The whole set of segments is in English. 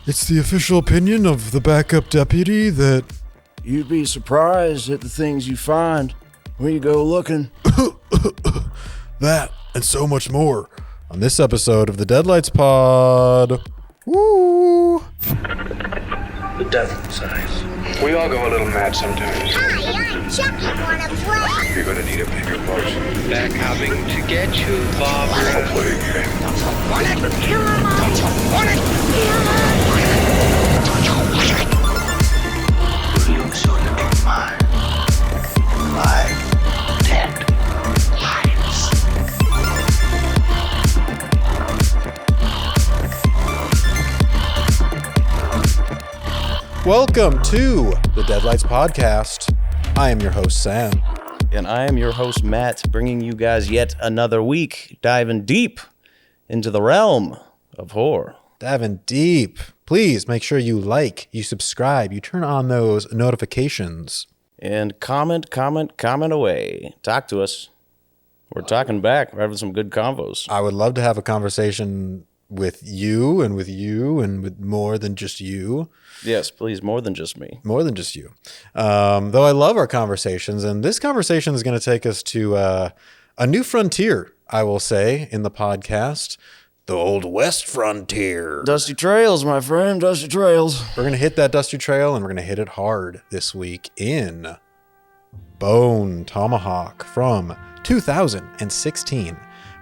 It's the official opinion of the backup deputy that... You'd be surprised at the things you find when you go looking. That and so much more on this episode of the Deadlights Pod. Woo! The devil's eyes. We all go a little mad sometimes. Hi, I'm Chucky. Wanna play? You're gonna need a bigger motion. They're coming to get you, Barbara. I'll play a game. Kill 'em all. You so you can find live, dead lions. Welcome to the Deadlights Podcast. I am your host, Sam. And I am your host, Matt, bringing you guys yet another week, diving deep into the realm of horror. Diving deep. Please make sure you like, you subscribe, you turn on those notifications. And comment away. Talk to us. We're talking back. We're having some good convos. I would love to have a conversation with you and with more than just you. Yes, please, more than just me. More than just you. Though I love our conversations, and this conversation is going to take us to a new frontier, I will say, in the podcast. The Old West frontier. Dusty trails, my friend, dusty trails. We're going to hit that dusty trail, and we're going to hit it hard this week in Bone Tomahawk from 2016.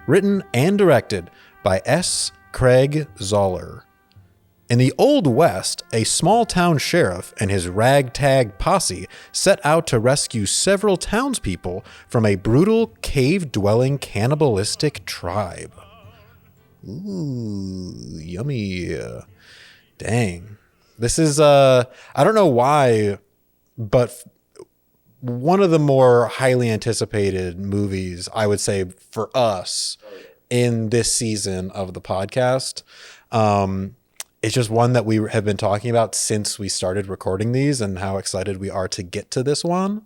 Written and directed by S. Craig Zahler. In the Old West, a small-town sheriff and his ragtag posse set out to rescue several townspeople from a brutal, cave-dwelling, cannibalistic tribe. Ooh, yummy. Dang. This is, I don't know why, but one of the more highly anticipated movies, I would say, for us in this season of the podcast. It's just one that we have been talking about since we started recording these and how excited we are to get to this one.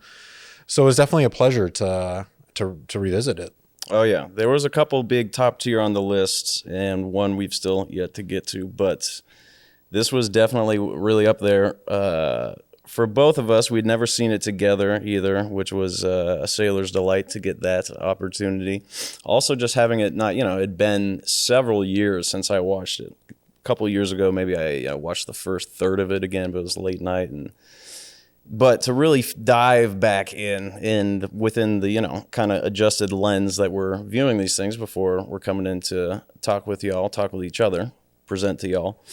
So it was definitely a pleasure to revisit it. Oh, yeah. There was a couple big top tier on the list and one we've still yet to get to, but this was definitely really up there. For both of us, we'd never seen it together either, which was a sailor's delight to get that opportunity. Also, just having it not, it'd been several years since I watched it. A couple years ago, maybe I watched the first third of it again, but it was late night. But to really dive back in within the, kind of adjusted lens that we're viewing these things before we're coming in to talk with y'all, talk with each other, present to y'all.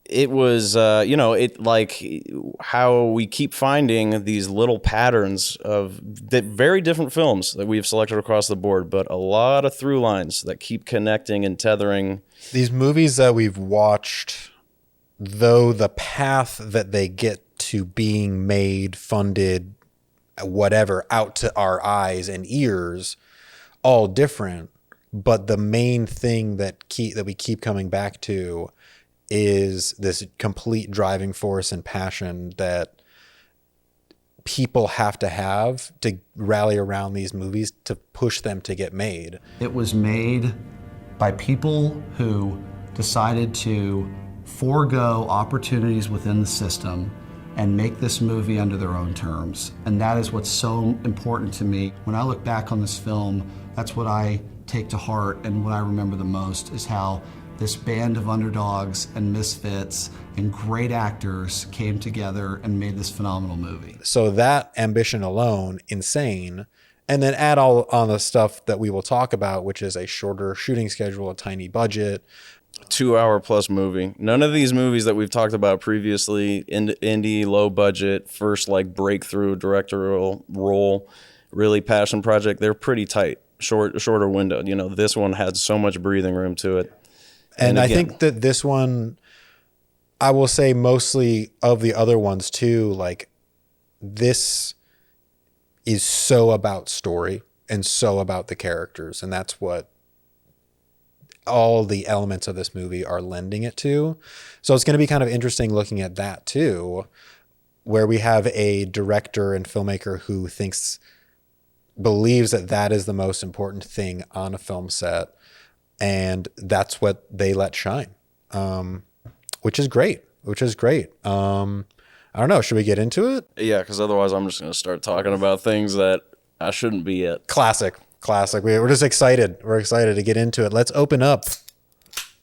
It was, it like how we keep finding these little patterns of very different films that we've selected across the board, but a lot of through lines that keep connecting and tethering. These movies that we've watched, though the path that they get to being made, funded, whatever, out to our eyes and ears, all different. But the main thing that we keep coming back to is this complete driving force and passion that people have to rally around these movies to push them to get made. It was made by people who decided to forego opportunities within the system and make this movie under their own terms. And that is what's so important to me. When I look back on this film, that's what I take to heart, and what I remember the most is how this band of underdogs and misfits and great actors came together and made this phenomenal movie. So that ambition alone, insane. And then add all on the stuff that we will talk about, which is a shorter shooting schedule, a tiny budget. 2 hour plus movie. None of these movies that we've talked about previously, indie, low budget, first like breakthrough directorial role, really passion project, they're pretty tight, shorter window. This one had so much breathing room to it. And I think that this one, I will say mostly of the other ones too, like this is so about story and so about the characters. And that's what all the elements of this movie are lending it to. So it's going to be kind of interesting looking at that too, where we have a director and filmmaker who believes that that is the most important thing on a film set. And that's what they let shine. which is great. I don't know. Should we get into it? Yeah, because otherwise I'm just going to start talking about things that I shouldn't be at. Classic. We're just excited. We're excited to get into it. Let's open up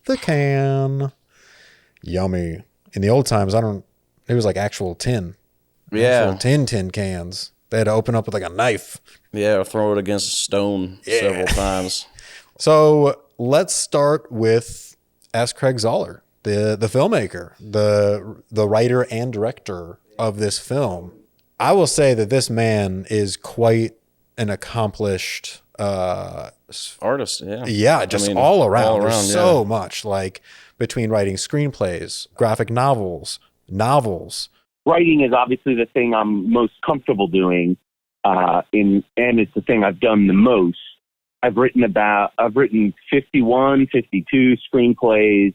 the can. Yummy. In the old times, it was like actual tin. Yeah. Actual tin cans. They had to open up with like a knife. Yeah, or throw it against a stone several times. So let's start with S. Craig Zahler, the filmmaker, the writer and director of this film. I will say that this man is quite an accomplished artist. All around. There's so much, like, between writing screenplays, graphic novels. Writing is obviously the thing I'm most comfortable doing, and it's the thing I've done the most. I've written 51, 52 screenplays,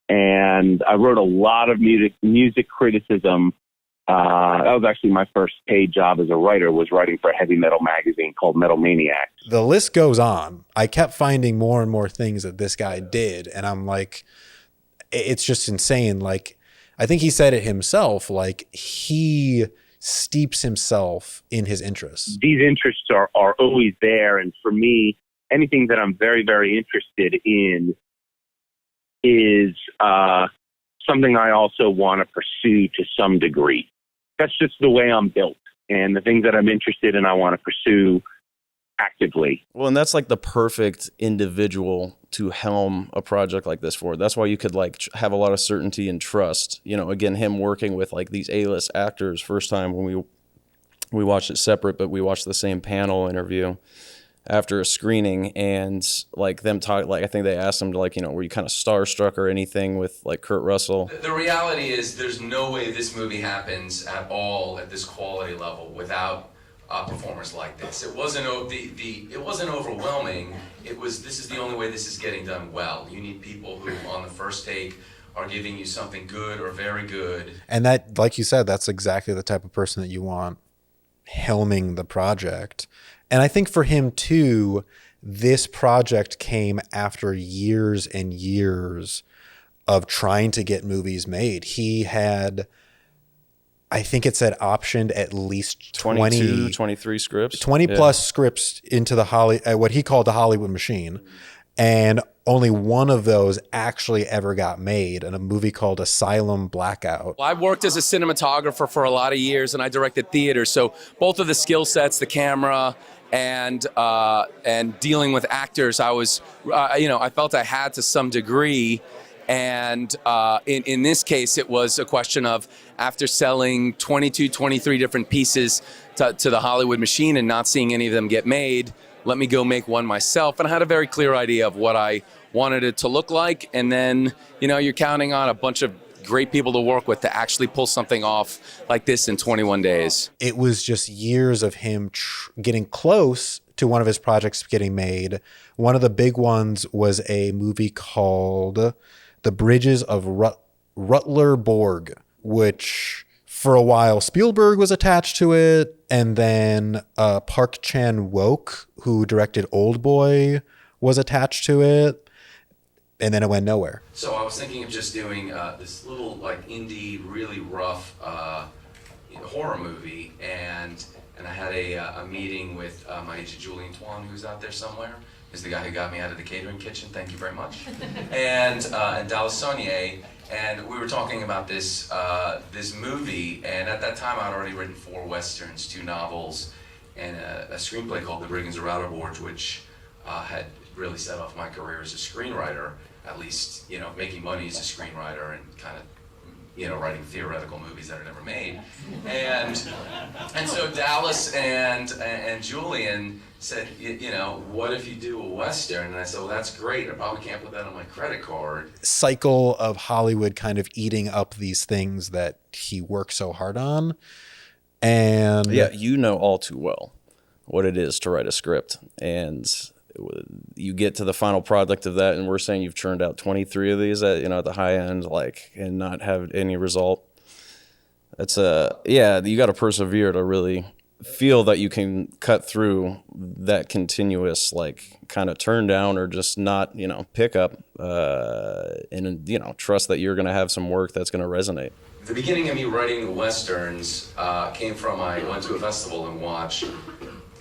and I wrote a lot of music criticism. That was actually my first paid job as a writer, was writing for a heavy metal magazine called Metal Maniacs. The list goes on. I kept finding more and more things that this guy did, and I'm like, it's just insane. Like, I think he said it himself, like, he steeps himself in his interests. These interests are always there, and for me, anything that I'm very, very interested in is something I also want to pursue to some degree. That's just the way I'm built, and the things that I'm interested in, I want to pursue actively. Well, and that's like the perfect individual to helm a project like this for. That's why you could like have a lot of certainty and trust. You know, again, him working with like these A-list actors. First time when we watched it separate, but we watched the same panel interview after a screening, and like them talk, like I think they asked him to, like, you know, were you kind of starstruck or anything with like Kurt Russell? The reality is there's no way this movie happens at all at this quality level without performers like this. It wasn't it wasn't overwhelming. This is the only way this is getting done well. You need people who on the first take are giving you something good or very good. And that, like you said, that's exactly the type of person that you want helming the project. And I think for him too, this project came after years and years of trying to get movies made. He had, I think it said, optioned at least 23 scripts. 20 plus scripts into what he called the Hollywood machine. And only one of those actually ever got made, in a movie called Asylum Blackout. Well, I worked as a cinematographer for a lot of years, and I directed theater. So both of the skill sets, the camera and dealing with actors, I was, I felt I had to some degree. And in this case, it was a question of, after selling 22, 23 different pieces to the Hollywood machine and not seeing any of them get made, let me go make one myself. And I had a very clear idea of what I wanted it to look like. And then, you're counting on a bunch of great people to work with to actually pull something off like this in 21 days. It was just years of him getting close to one of his projects getting made. One of the big ones was a movie called The Bridges of Rutler-Borg, which for a while Spielberg was attached to it, and then Park Chan-wook, who directed Old Boy, was attached to it, and then it went nowhere. So I was thinking of just doing this little, like, indie, really rough horror movie, and I had a meeting with my agent Julian Twan, who's out there somewhere. Is the guy who got me out of the catering kitchen. Thank you very much. And Dallas Saunier, and we were talking about this movie. And at that time, I'd already written 4 westerns, 2 novels, and a screenplay called The Brigands of Rutler-Borg, which had really set off my career as a screenwriter. At least, making money as a screenwriter and kind of, writing theoretical movies that are never made. And so Dallas and Julian said, what if you do a Western? And I said, well, that's great. I probably can't put that on my credit card. Cycle of Hollywood kind of eating up these things that he worked so hard on. And yeah, all too well what it is to write a script. And you get to the final product of that, and we're saying you've churned out 23 of these at the high end, and not have any result. That's you got to persevere to really feel that you can cut through that continuous like kind of turn down or just not, you know, pick up and, you know, trust that you're going to have some work that's going to resonate. The beginning of me writing Westerns came from I went to a festival and watched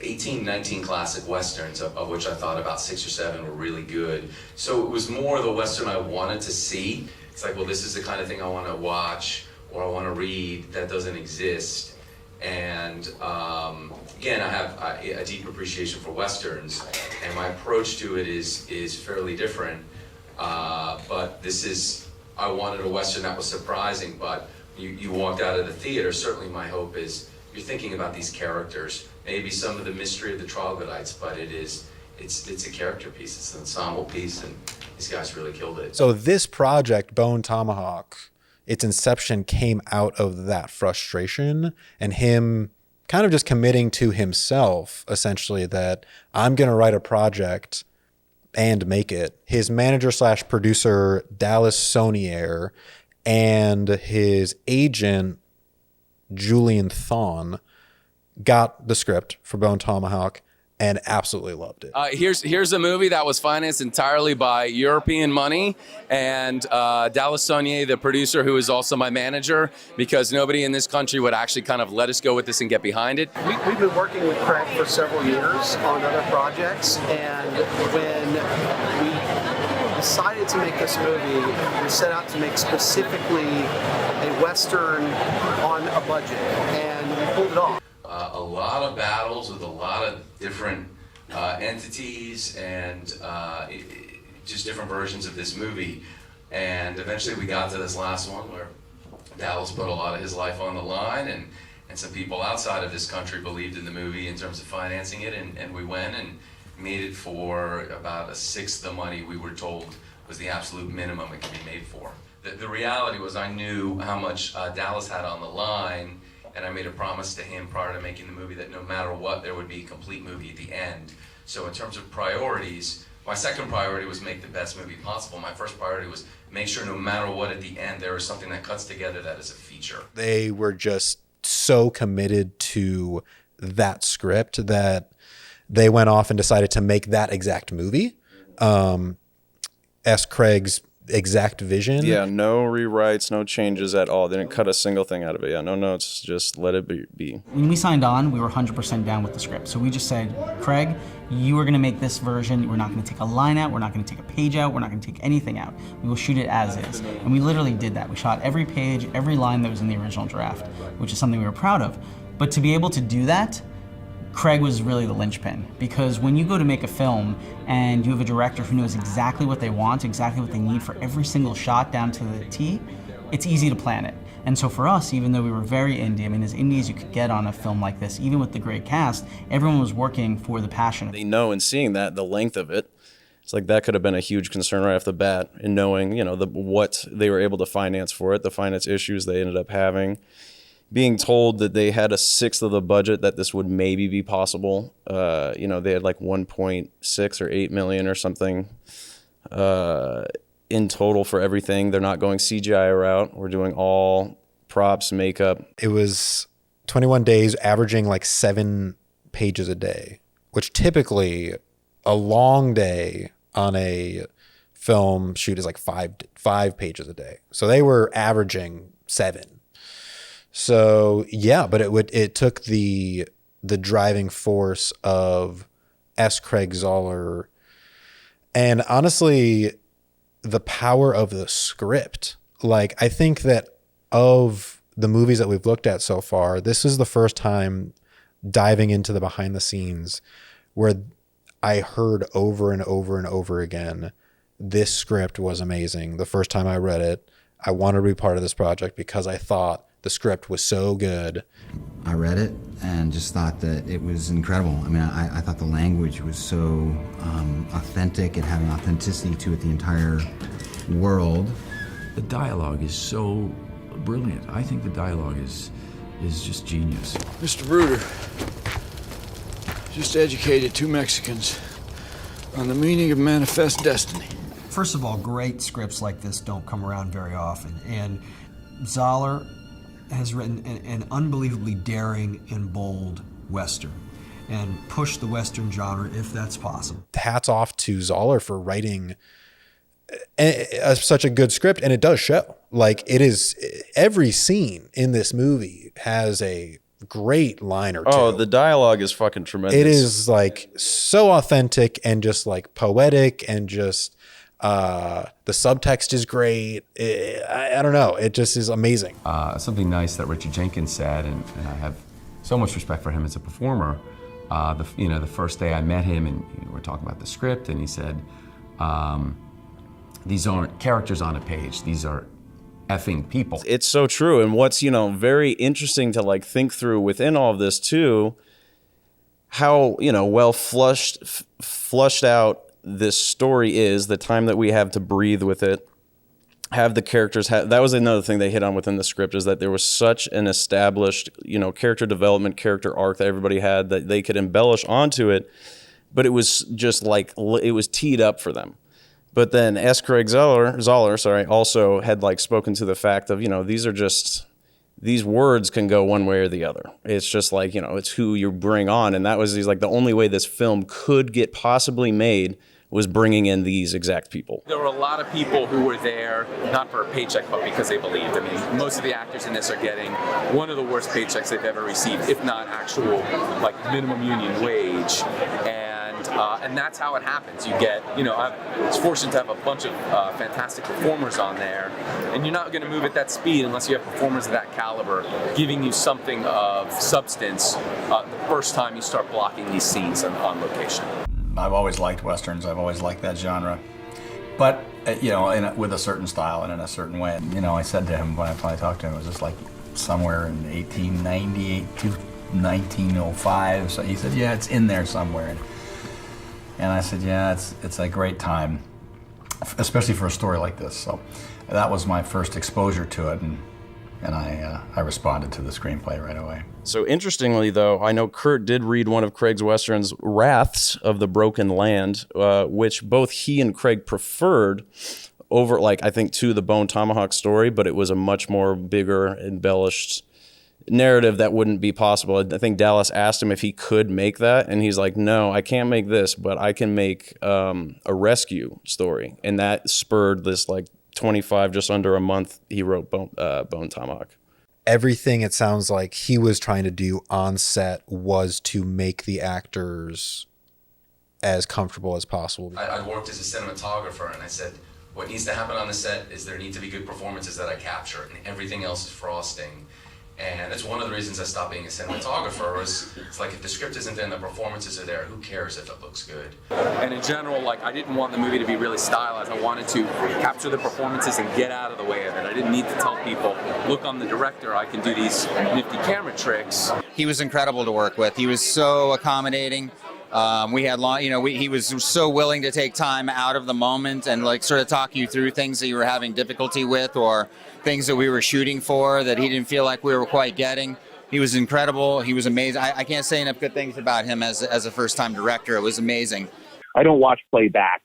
18, 19 classic Westerns, of which I thought about 6 or 7 were really good. So it was more the Western I wanted to see. It's like, well, this is the kind of thing I want to watch or I want to read that doesn't exist. And again, I have a deep appreciation for Westerns, and my approach to it is fairly different. But this is, I wanted a Western that was surprising, but you walked out of the theater, certainly my hope is you're thinking about these characters, maybe some of the mystery of the Troglodytes, but it's a character piece, it's an ensemble piece, and these guys really killed it. So this project, Bone Tomahawk, its inception came out of that frustration and him kind of just committing to himself, essentially, that I'm going to write a project and make it. His manager / producer, Dallas Sonier, and his agent, Julian Thon, got the script for Bone Tomahawk and absolutely loved it. Here's a movie that was financed entirely by European money, and Dallas Sonier, the producer, who is also my manager, because nobody in this country would actually kind of let us go with this and get behind it. We've been working with Craig for several years on other projects, and when we decided to make this movie, we set out to make specifically a Western on a budget, and we pulled it off. A lot of battles with a lot of different entities and just different versions of this movie. And eventually we got to this last one where Dallas put a lot of his life on the line, and some people outside of this country believed in the movie in terms of financing it, and we went and made it for about 1/6 the money we were told was the absolute minimum it could be made for. The reality was I knew how much Dallas had on the line, and I made a promise to him prior to making the movie that no matter what, there would be a complete movie at the end. So in terms of priorities, my second priority was make the best movie possible. My first priority was make sure no matter what at the end, there is something that cuts together that is a feature. They were just so committed to that script that they went off and decided to make that exact movie. S. Craig's exact vision. Yeah, no rewrites, no changes at all. They didn't cut a single thing out of it. Yeah, no notes, just let it be. When we signed on, we were 100% down with the script. So we just said, Craig, you are going to make this version. We're not going to take a line out. We're not going to take a page out. We're not going to take anything out. We will shoot it as is. And we literally did that. We shot every page, every line that was in the original draft, which is something we were proud of. But to be able to do that, Craig was really the linchpin, because when you go to make a film and you have a director who knows exactly what they want, exactly what they need for every single shot down to the T, it's easy to plan it. And so for us, even though we were very indie, I mean, as indie as you could get on a film like this, even with the great cast, everyone was working for the passion. They know, and seeing that, the length of it, it's like that could have been a huge concern right off the bat, and knowing, you know, what they were able to finance for it, the finance issues they ended up having. Being told that they had 1/6 of the budget, that this would maybe be possible. You know, they had like 1.6 or 8 million or something in total for everything. They're not going CGI route. We're doing all props, makeup. It was 21 days, averaging like 7 pages a day, which typically a long day on a film shoot is like five pages a day. So they were averaging 7. So yeah, but it took the driving force of S. Craig Zahler, and honestly, the power of the script. Like, I think that of the movies that we've looked at so far, this is the first time diving into the behind the scenes where I heard over and over and over again, this script was amazing. The first time I read it, I wanted to be part of this project because I thought the script was so good. I read it and just thought that it was incredible. I mean, I thought the language was so authentic. It had an authenticity to it, the entire world. The dialogue is so brilliant. I think the dialogue is just genius. Mr. Bruder just educated 2 Mexicans on the meaning of manifest destiny. First of all, great scripts like this don't come around very often, and Zahler has written an unbelievably daring and bold Western and push the Western genre if that's possible. Hats off to Zahler for writing such a good script, and it does show. Like, it is, every scene in this movie has a great line or two. Oh, the dialogue is fucking tremendous. It is like so authentic and just like poetic, and just the subtext is great. I don't know. It just is amazing. Something nice that Richard Jenkins said, and I have so much respect for him as a performer. The first day I met him, and we're talking about the script, and he said, "These aren't characters on a page. These are effing people." It's so true. And what's, very interesting to like think through within all of this too, how, well flushed out this story is, the time that we have to breathe with it, have the characters have, that was another thing they hit on within the script, is that there was such an established, character development, character arc that everybody had, that they could embellish onto it, but it was just like, it was teed up for them. But then S. Craig Zahler, also had like spoken to the fact of, these words can go one way or the other. It's just like, it's who you bring on. And that was, he's like, the only way this film could get possibly made was bringing in these exact people. There were a lot of people who were there, not for a paycheck, but because they believed. I mean, most of the actors in this are getting one of the worst paychecks they've ever received, if not actual, like, minimum union wage. And that's how it happens. You get, I was fortunate to have a bunch of fantastic performers on there, and you're not going to move at that speed unless you have performers of that caliber giving you something of substance the first time you start blocking these scenes on location. I've always liked Westerns. I've always liked that genre. But, with a certain style and in a certain way. I said to him when I talked to him, it was just like somewhere in 1898 to 1905. So he said, yeah, it's in there somewhere. And I said, yeah, it's a great time, especially for a story like this. So that was my first exposure to it, and I responded to the screenplay right away. So interestingly, though, I know Kurt did read one of Craig's Westerns, Wraths of the Broken Land, which both he and Craig preferred over, I think, to the Bone Tomahawk story, but it was a much more bigger, embellished narrative that wouldn't be possible. I think Dallas asked him if he could make that, and he's like, no, I can't make this, but I can make a rescue story. And that spurred this 25, just under a month, he wrote Bone Tomahawk. Everything, it sounds like, he was trying to do on set was to make the actors as comfortable as possible. I worked as a cinematographer, and I said, what needs to happen on the set is there need to be good performances that I capture, and everything else is frosting. And it's one of the reasons I stopped being a cinematographer. It's like, if the script isn't there and the performances are there, who cares if it looks good? And in general, I didn't want the movie to be really stylized. I wanted to capture the performances and get out of the way of it. I didn't need to tell people, look, I'm the director, I can do these nifty camera tricks. He was incredible to work with. He was so accommodating. We had he was so willing to take time out of the moment and sort of talk you through things that you were having difficulty with, or things that we were shooting for that he didn't feel like we were quite getting. He was incredible. He was amazing. I can't say enough good things about him as a first-time director. It was amazing. I don't watch playback.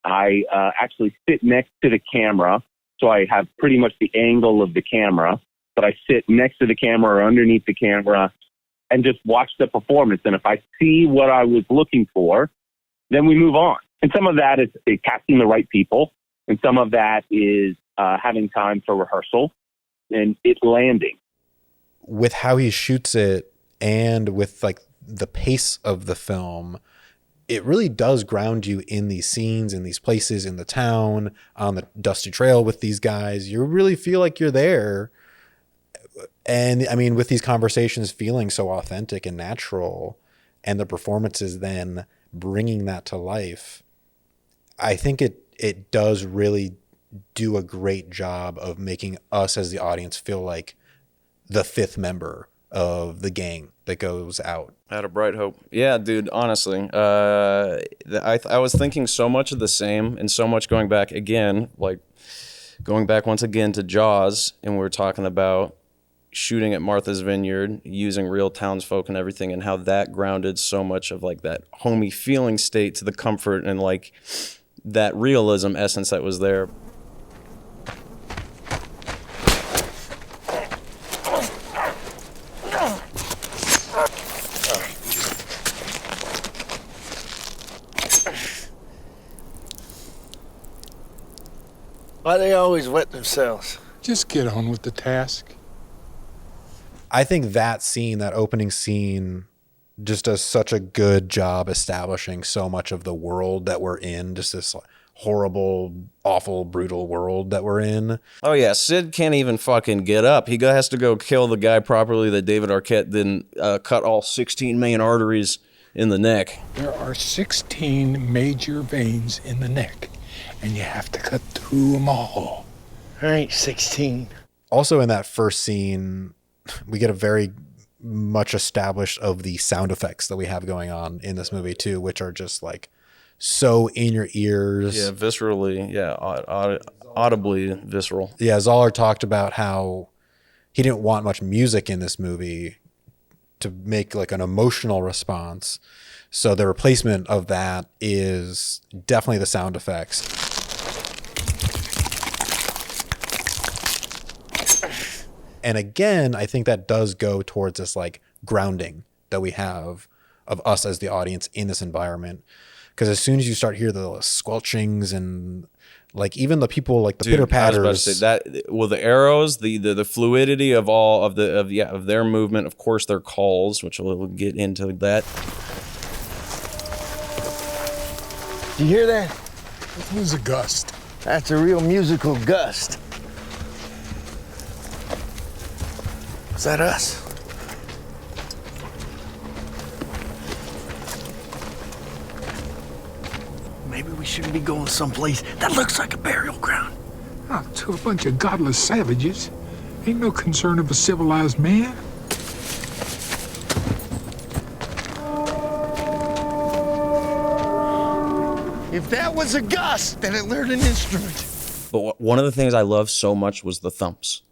I actually sit next to the camera, so I have pretty much the angle of the camera, but I sit next to the camera or underneath the camera and just watch the performance. And if I see what I was looking for, then we move on. And some of that is casting the right people, and some of that is having time for rehearsal and it landing. With how he shoots it and with the pace of the film, it really does ground you in these scenes, in these places, in the town, on the dusty trail with these guys. You really feel like you're there. And I mean, with these conversations feeling so authentic and natural, and the performances then bringing that to life, I think it does really do a great job of making us as the audience feel like the fifth member of the gang that goes out. Had a bright hope. Yeah, dude, honestly. I was thinking so much of the same, and so much going back once again to Jaws, and we were talking about shooting at Martha's Vineyard, using real townsfolk and everything, and how that grounded so much of that homey feeling state to the comfort and that realism essence that was there. Why they always wet themselves? Just get on with the task. I think that scene, that opening scene, just does such a good job establishing so much of the world that we're in, just this horrible, awful, brutal world that we're in. Oh yeah, Sid can't even fucking get up. He has to go kill the guy properly that David Arquette didn't cut all 16 main arteries in the neck. There are 16 major veins in the neck, and you have to cut through them all. There ain't 16. Also in that first scene, we get a very much established of the sound effects that we have going on in this movie too, which are just like so in your ears. Yeah, viscerally. Yeah, audibly visceral. Yeah, Zahler talked about how he didn't want much music in this movie to make like an emotional response. So the replacement of that is definitely the sound effects. And again, I think that does go towards this like grounding that we have of us as the audience in this environment. Because as soon as you start hearing the squelchings and like even the people like the pitter patters, I was about to say that. Well, the arrows, the fluidity of all of their movement, of course, their calls, which we'll get into that. Do you hear that? That was a gust. That's a real musical gust. Is that us? Maybe we shouldn't be going someplace that looks like a burial ground. Oh, to a bunch of godless savages. Ain't no concern of a civilized man. If that was a gust, then it learned an instrument. But one of the things I loved so much was the thumps.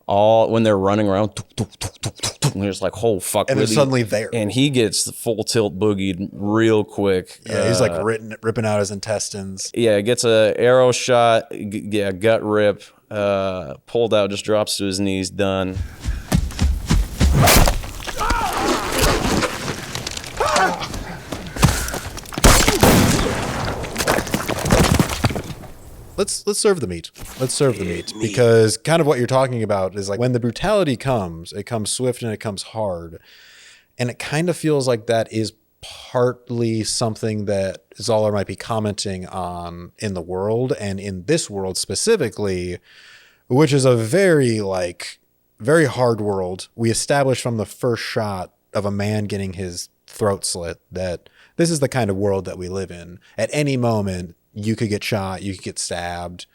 All when they're running around, and you're just like, oh fuck! And they're suddenly there, and he gets full tilt boogied real quick. Yeah, he's like ripping out his intestines. Yeah, gets a arrow shot. Yeah, gut rip. Pulled out, just drops to his knees. Done. Let's serve the meat. Let's serve the meat, because kind of what you're talking about is like when the brutality comes, it comes swift and it comes hard. And it kind of feels like that is partly something that Zahler might be commenting on in the world and in this world specifically, which is a very hard world. We established from the first shot of a man getting his throat slit that this is the kind of world that we live in. At any moment, you could get shot, you could get stabbed,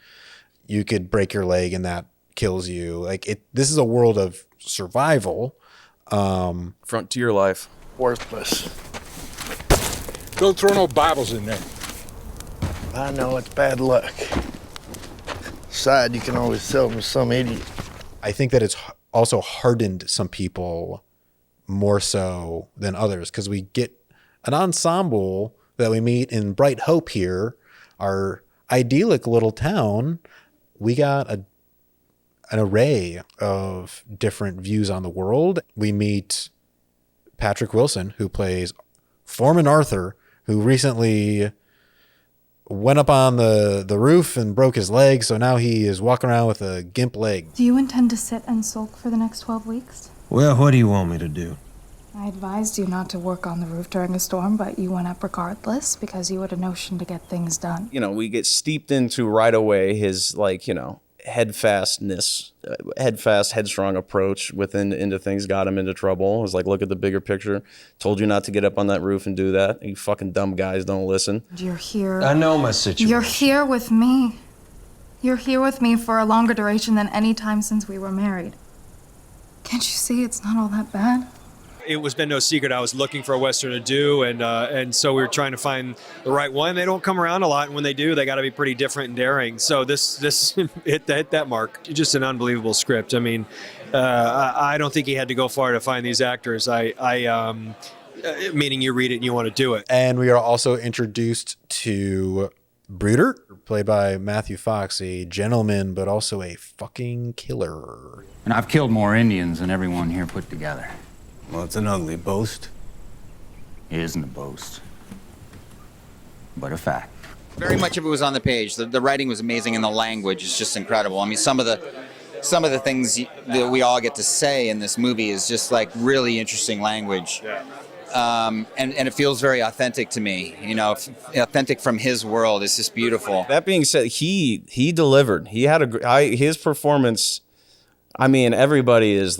you could break your leg and that kills you. This is a world of survival. Frontier life. Worthless. Don't throw no Bibles in there. I know it's bad luck. Besides, you can always sell them to some idiot. I think that it's also hardened some people more so than others, because we get an ensemble that we meet in Bright Hope here, our idyllic little town. We got an array of different views on the world. We meet Patrick Wilson, who plays Foreman Arthur, who recently went up on the roof and broke his leg, so now he is walking around with a gimp leg. Do you intend to sit and sulk for the next 12 weeks? Well, what do you want me to do? I advised you not to work on the roof during a storm, but you went up regardless because you had a notion to get things done. We get steeped into right away his headfastness, headstrong approach into things got him into trouble. It was like, look at the bigger picture. Told you not to get up on that roof and do that. You fucking dumb guys don't listen. You're here. I know my situation. You're here with me. You're here with me for a longer duration than any time since we were married. Can't you see it's not all that bad? It was been no secret I was looking for a Western to do, and so we were trying to find the right one. They don't come around a lot, and when they do, they got to be pretty different and daring. So this hit that mark. Just an unbelievable script. I mean, I don't think he had to go far to find these actors. Meaning you read it and you want to do it. And we are also introduced to Bruder, played by Matthew Fox, a gentleman, but also a fucking killer. And I've killed more Indians than everyone here put together. Well, it's an ugly boast. It isn't a boast, but a fact. Very much of it was on the page. The writing was amazing, and the language is just incredible. I mean, some of the things that we all get to say in this movie is just like really interesting language. And it feels very authentic to me. You know, authentic from his world. It's just beautiful. That being said, he delivered. He had his performance. I mean, everybody is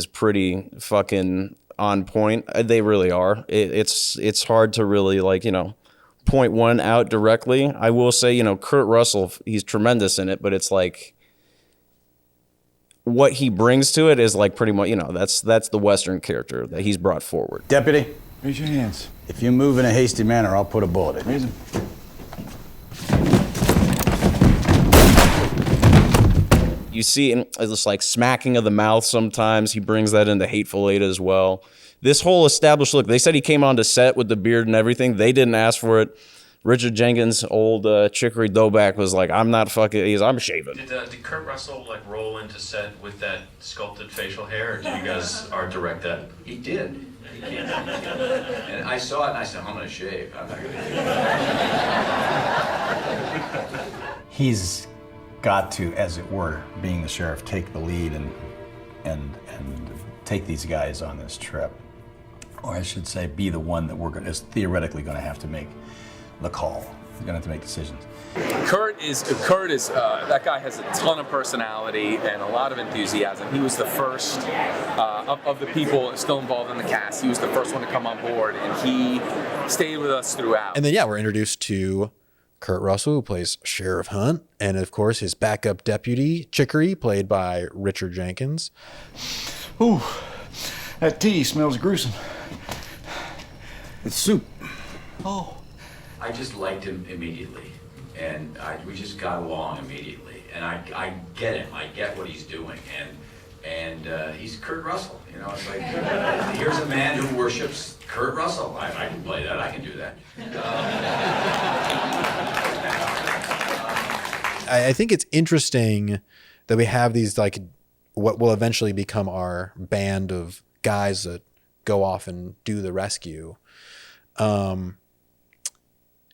pretty fucking on point. They really are. It's hard to really point one out directly. I will say, Kurt Russell, he's tremendous in it, but it's like what he brings to it is like pretty much, that's the Western character that he's brought forward. Deputy, raise your hands. If you move in a hasty manner, I'll put a bullet in. Raise them. You see it's like smacking of the mouth sometimes. He brings that into Hateful Eight as well. This whole established look, they said he came onto set with the beard and everything. They didn't ask for it. Richard Jenkins, old Chicory Doughback, was like, I'm shaving. Did Kurt Russell roll into set with that sculpted facial hair, or did you guys art direct that? He did. He came down. And I saw it and I said, I'm going to shave. I'm not going to. He's got to, as it were, being the sheriff, take the lead and take these guys on this trip. Or I should say, be the one that is theoretically going to have to make the call. He's going to have to make decisions. Kurt is that guy has a ton of personality and a lot of enthusiasm. He was the first of the people still involved in the cast. He was the first one to come on board, and he stayed with us throughout. And then, we're introduced to Kurt Russell, who plays Sheriff Hunt, and of course his backup deputy, Chicory, played by Richard Jenkins. Ooh, that tea smells gruesome. It's soup. Oh. I just liked him immediately, and we just got along immediately. And I get him. I get what he's doing, and he's Kurt Russell. It's like here's a man who worships Kurt Russell. I can play that. I can do that. I think it's interesting that we have these what will eventually become our band of guys that go off and do the rescue.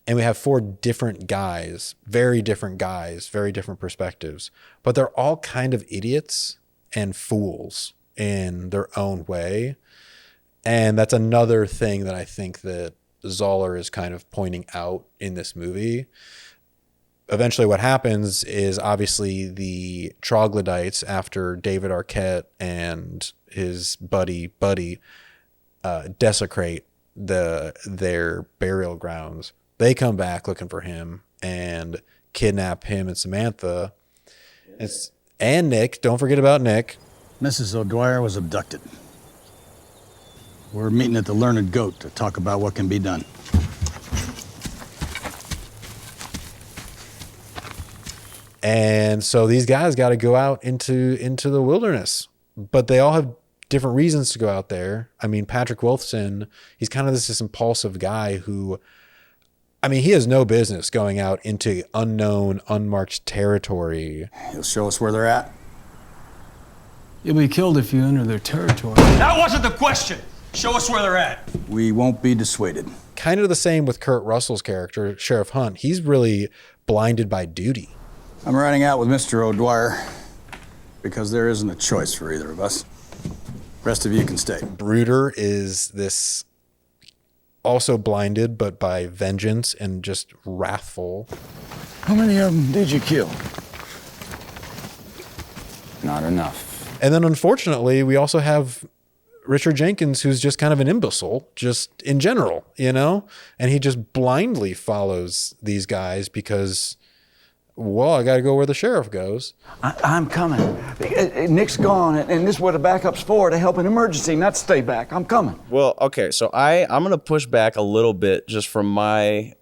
And we have 4 different guys, very different perspectives, but they're all kind of idiots and fools in their own way. And that's another thing that I think that Zahler is kind of pointing out in this movie. Eventually what happens is obviously the Troglodytes, after David Arquette and his buddy desecrate their burial grounds. They come back looking for him and kidnap him and Samantha. And Nick. Don't forget about Nick. Mrs. O'Dwyer was abducted. We're meeting at the Learned Goat to talk about what can be done. And so these guys got to go out into the wilderness, but they all have different reasons to go out there. I mean, Patrick Wilson, he's kind of this impulsive guy who, he has no business going out into unknown, unmarked territory. He'll show us where they're at. You'll be killed if you enter their territory. That wasn't the question. Show us where they're at. We won't be dissuaded. Kind of the same with Kurt Russell's character, Sheriff Hunt. He's really blinded by duty. I'm riding out with Mr. O'Dwyer because there isn't a choice for either of us. Rest of you can stay. Bruder is this also blinded, but by vengeance and just wrathful. How many of them did you kill? Not enough. And then unfortunately, we also have Richard Jenkins, who's just kind of an imbecile, just in general, and he just blindly follows these guys because, well, I got to go where the sheriff goes. I'm coming. Nick's gone, and this is what the backup's for, to help an emergency, not stay back. I'm coming. Well, okay, so I'm going to push back a little bit just from my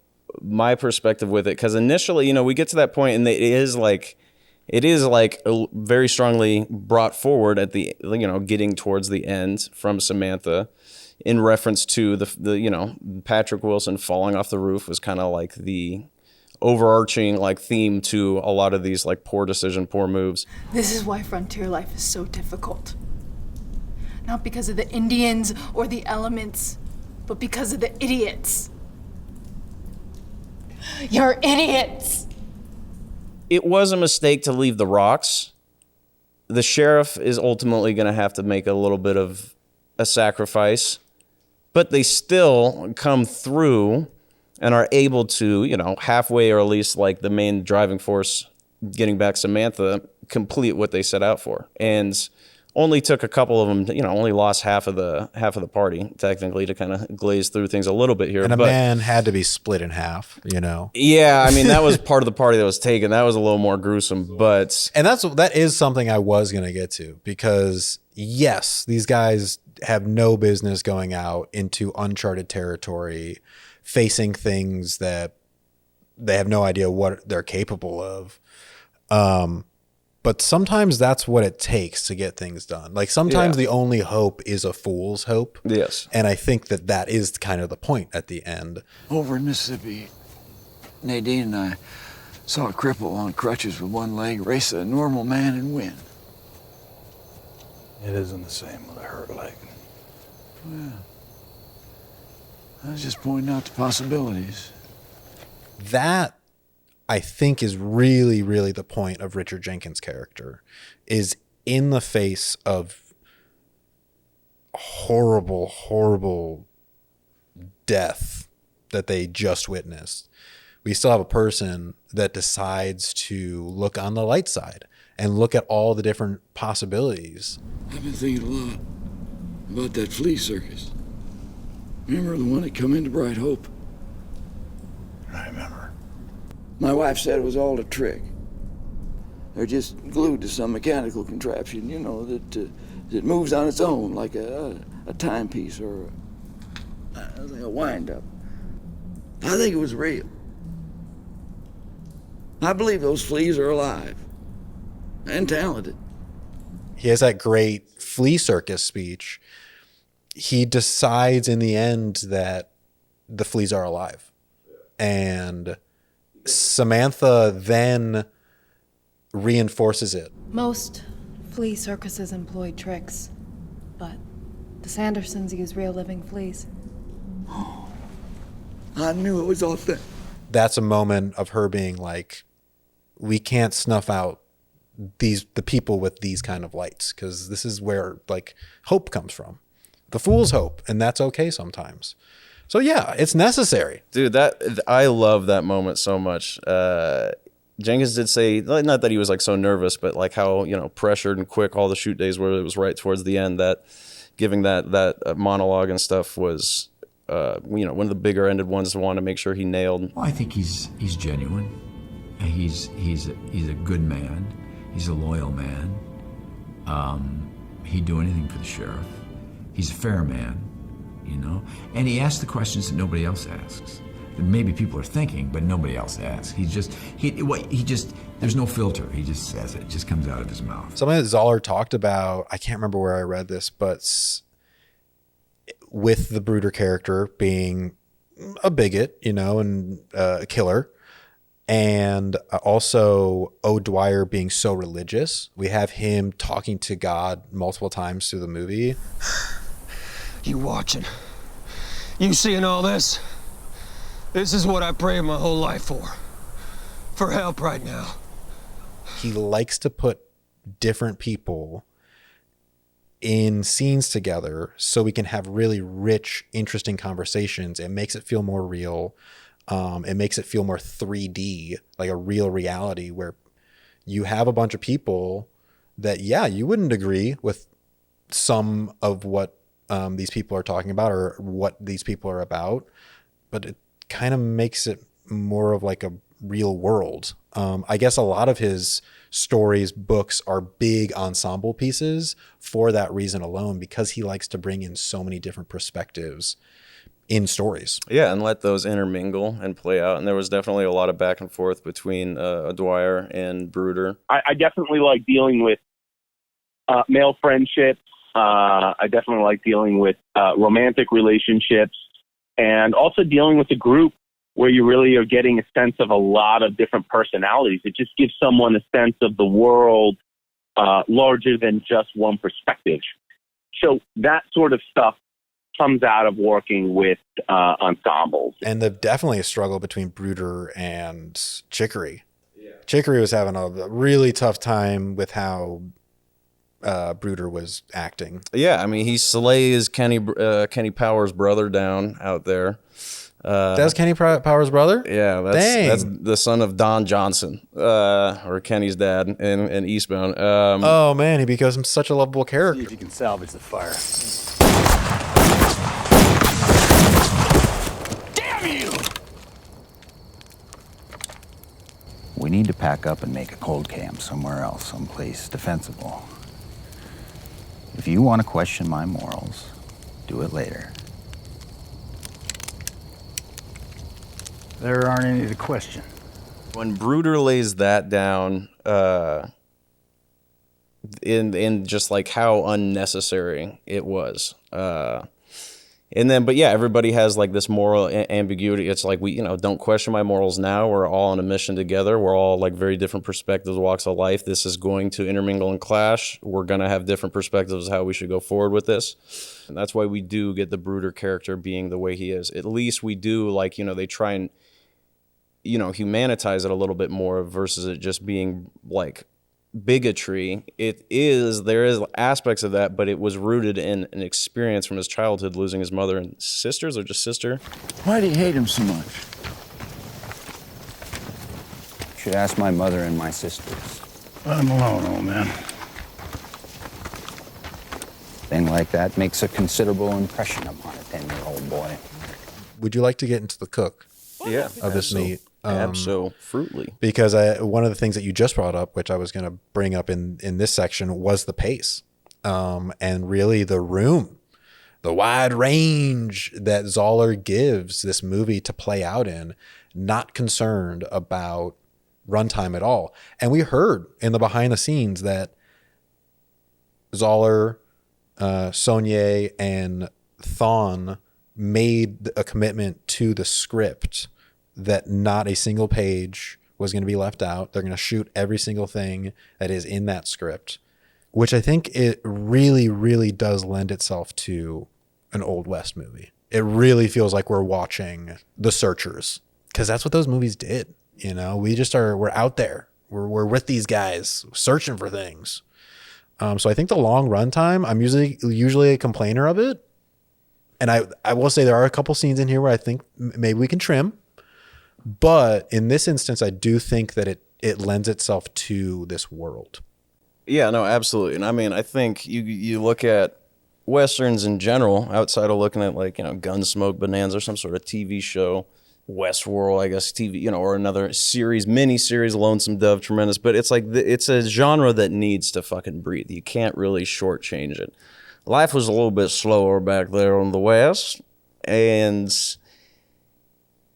perspective with it, because initially, we get to that point, and it is very strongly brought forward at the, getting towards the end from Samantha, in reference to the Patrick Wilson falling off the roof was kind of like the overarching theme to a lot of these poor decision, poor moves. This is why frontier life is so difficult. Not because of the Indians or the elements, but because of the idiots. You're idiots. It was a mistake to leave the rocks. The sheriff is ultimately going to have to make a little bit of a sacrifice, but they still come through and are able to, halfway, or at least like the main driving force, getting back Samantha, complete what they set out for. And only took a couple of them, only lost half of the party technically to kind of glaze through things a little bit here. And a man had to be split in half, Yeah, I mean, that was part of the party that was taken. That was a little more gruesome, but... And that is something I was going to get to, because yes, these guys have no business going out into uncharted territory, facing things that they have no idea what they're capable of. But sometimes that's what it takes to get things done. Like sometimes the only hope is a fool's hope. Yes. And I think that is kind of the point at the end. Over in Mississippi, Nadine and I saw a cripple on crutches with one leg race a normal man and win. It isn't the same with a hurt leg. Well, I was just pointing out the possibilities. That, I think, is really, really the point of Richard Jenkins' character, is in the face of horrible, horrible death that they just witnessed. We still have a person that decides to look on the light side and look at all the different possibilities. I've been thinking a lot about that flea circus. Remember the one that come into Bright Hope? I remember. My wife said it was all a trick. They're just glued to some mechanical contraption, that moves on its own, like a timepiece or a wind-up. I think it was real. I believe those fleas are alive and talented. He has that great flea circus speech. He decides in the end that the fleas are alive. And Samantha then reinforces it. Most flea circuses employ tricks, but the Sandersons use real living fleas. I knew it was authentic. That's a moment of her being like, we can't snuff out the people with these kind of lights, because this is where like hope comes from. The fool's hope, and that's okay sometimes. So yeah, it's necessary. Dude, I love that moment so much. Jenkins did say, not that he was like so nervous, but like how, pressured and quick all the shoot days were. It was right towards the end that giving that monologue and stuff was, one of the bigger ended ones to want to make sure he nailed. Well, I think he's genuine. He's a good man. He's a loyal man. He'd do anything for the sheriff. He's a fair man. And he asks the questions that nobody else asks. That maybe people are thinking, but nobody else asks. He just, there's no filter. He just says it. It just comes out of his mouth. Something that Zahler talked about, I can't remember where I read this, but with the Brooder character being a bigot, and a killer, and also O'Dwyer being so religious, we have him talking to God multiple times through the movie. You watching? You seeing all this? This is what I prayed my whole life for. For help right now. He likes to put different people in scenes together so we can have really rich, interesting conversations. It makes it feel more real. It makes it feel more 3D, like a real reality where you have a bunch of people that, you wouldn't agree with some of what these people are talking about or what these people are about, but it kind of makes it more of like a real world. I guess a lot of his stories, books are big ensemble pieces for that reason alone, because he likes to bring in so many different perspectives in stories. Yeah, and let those intermingle and play out. And there was definitely a lot of back and forth between O'Dwyer and Brooder. I definitely like dealing with male friendships. I definitely like dealing with romantic relationships, and also dealing with a group where you really are getting a sense of a lot of different personalities. It just gives someone a sense of the world larger than just one perspective. So that sort of stuff comes out of working with ensembles. And definitely a struggle between Bruder and Chicory. Chicory was having a really tough time with how Bruder was acting. Yeah, I mean, he slays Kenny Powers' brother down out there. That's Kenny Powers' brother? Yeah, that's the son of Don Johnson, or Kenny's dad in Eastbound. Oh man, he becomes such a lovable character. See if you can salvage the fire. Damn you! We need to pack up and make a cold camp somewhere else, someplace defensible. If you want to question my morals, do it later. There aren't any to question. When Bruder lays that down, in just like how unnecessary it was, and then, but yeah, everybody has like this moral ambiguity. It's like, we, don't question my morals now. We're all on a mission together. We're all like very different perspectives, walks of life. This is going to intermingle and clash. We're going to have different perspectives of how we should go forward with this. And that's why we do get the Bruder character being the way he is. At least we do, like, they try and, humanitize it a little bit more versus it just being like bigotry. There is aspects of that, but it was rooted in an experience from his childhood, losing his mother and sisters, or just sister. Why do you hate him so much? You should ask my mother and my sisters. I'm alone, old man. Thing like that makes a considerable impression upon a 10-year-old boy. Would you like to get into the cook of this meat? Absolutely. Because one of the things that you just brought up, which I was going to bring up in this section, was the pace. And really the room, the wide range that Zahler gives this movie to play out in, not concerned about runtime at all. And we heard in the behind the scenes that Zahler, Saulnier, and Thawne made a commitment to the script that not a single page was going to be left out. They're going to shoot every single thing that is in that script, which I think it really, really does lend itself to an Old West movie. It really feels like we're watching The Searchers, because that's what those movies did. We're out there. We're with these guys searching for things. So I think the long runtime, I'm usually a complainer of it. And I will say there are a couple scenes in here where I think maybe we can trim. But in this instance, I do think that it lends itself to this world. Yeah, no, absolutely. And I mean, I think you look at Westerns in general, outside of looking at like, Gunsmoke Bonanza or some sort of TV show, Westworld, I guess, TV, or another series, mini-series, Lonesome Dove, tremendous. But it's like, it's a genre that needs to fucking breathe. You can't really shortchange it. Life was a little bit slower back there on the West. And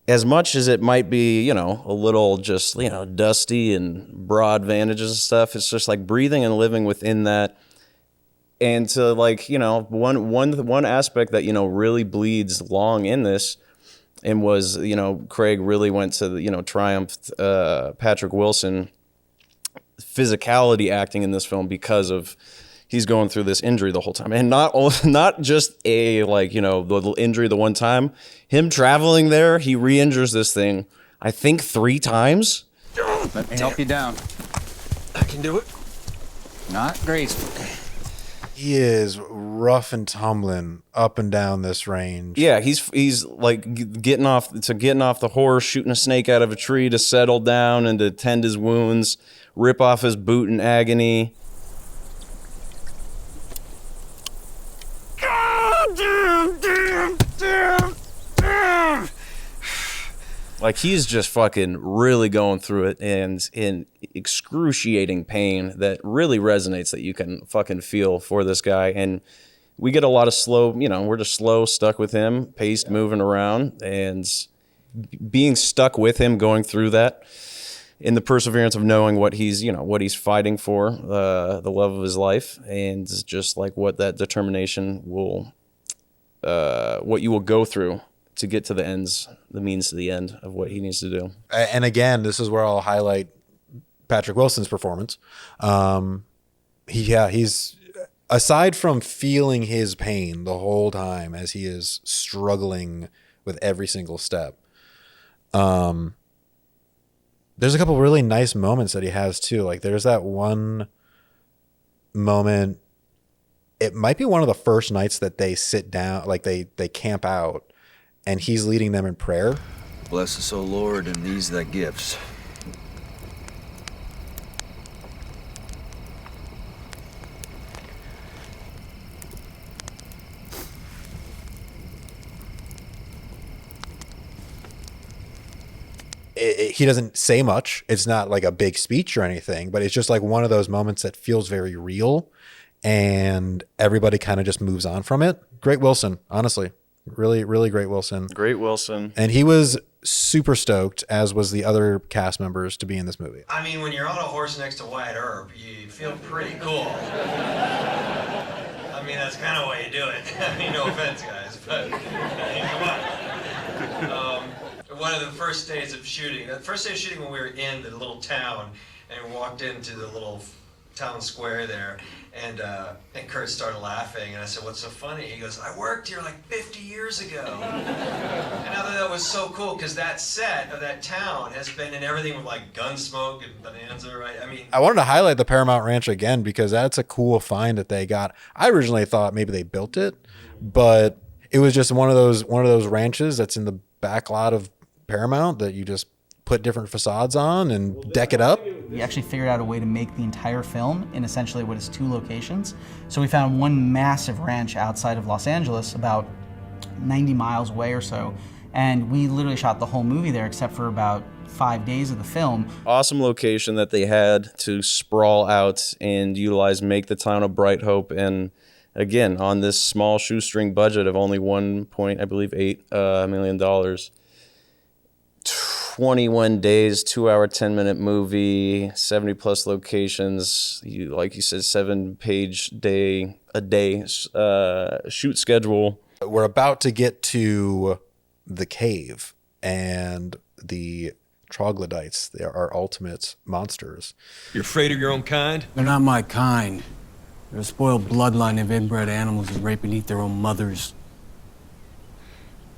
as much as it might be, a little just, dusty and broad vantages and stuff, it's just like breathing and living within that. And to like, one aspect that, really bleeds long in this, and was, Craig really went to, triumphed Patrick Wilson physicality acting in this film because of he's going through this injury the whole time. And not just a, like, the injury the one time. Him traveling there, he re-injures this thing, I think 3 times. Let me help you down. I can do it. Not gracefully. He is rough and tumbling up and down this range. Yeah, he's like getting off the horse, shooting a snake out of a tree to settle down and to tend his wounds, rip off his boot in agony. Like, he's just fucking really going through it, and in excruciating pain that really resonates, that you can fucking feel for this guy. And we get a lot of slow, we're just slow, stuck with him, paced, moving around, and being stuck with him, going through that, in the perseverance of knowing what he's, what he's fighting for, the love of his life, and just like what that determination will, what you will go through to get to the means to the end of what he needs to do. And again, this is where I'll highlight Patrick Wilson's performance. He's aside from feeling his pain the whole time as he is struggling with every single step, there's a couple really nice moments that he has too. Like there's that one moment, it might be one of the first nights that they sit down, like they camp out, and he's leading them in prayer. Bless us, O Lord, and these thy gifts. He doesn't say much. It's not like a big speech or anything, but it's just like one of those moments that feels very real, and everybody kind of just moves on from it. Great Wilson, honestly. Really, really great Wilson. Great Wilson. And he was super stoked, as was the other cast members, to be in this movie. I mean, when you're on a horse next to Wyatt Earp, you feel pretty cool. I mean, that's kind of why you do it. I mean, no offense, guys, but I mean, come on. One of the first days of shooting, when we were in the little town, and we walked into the little town square there, and Kurt started laughing, and I said, "What's so funny?" He goes, "I worked here like 50 years ago." And I thought that was so cool, because that set of that town has been in everything with like Gunsmoke and Bonanza, right? I mean, I wanted to highlight the Paramount Ranch again because that's a cool find that they got. I originally thought maybe they built it, but it was just one of those ranches that's in the back lot of Paramount that you just put different facades on and deck it up. We actually figured out a way to make the entire film in essentially what is 2 locations. So we found one massive ranch outside of Los Angeles, about 90 miles away or so, and we literally shot the whole movie there except for about 5 days of the film. Awesome location that they had to sprawl out and utilize, make the town of Bright Hope, and again, on this small shoestring budget of only $1.8 million. 21 days, 2-hour, 10-minute movie, 70 plus locations. Like you said, 7-page a day shoot schedule. We're about to get to the cave and the Troglodytes. They are our ultimate monsters. you're afraid of your own kind? They're not my kind. They're a spoiled bloodline of inbred animals who rape and eat their own mothers.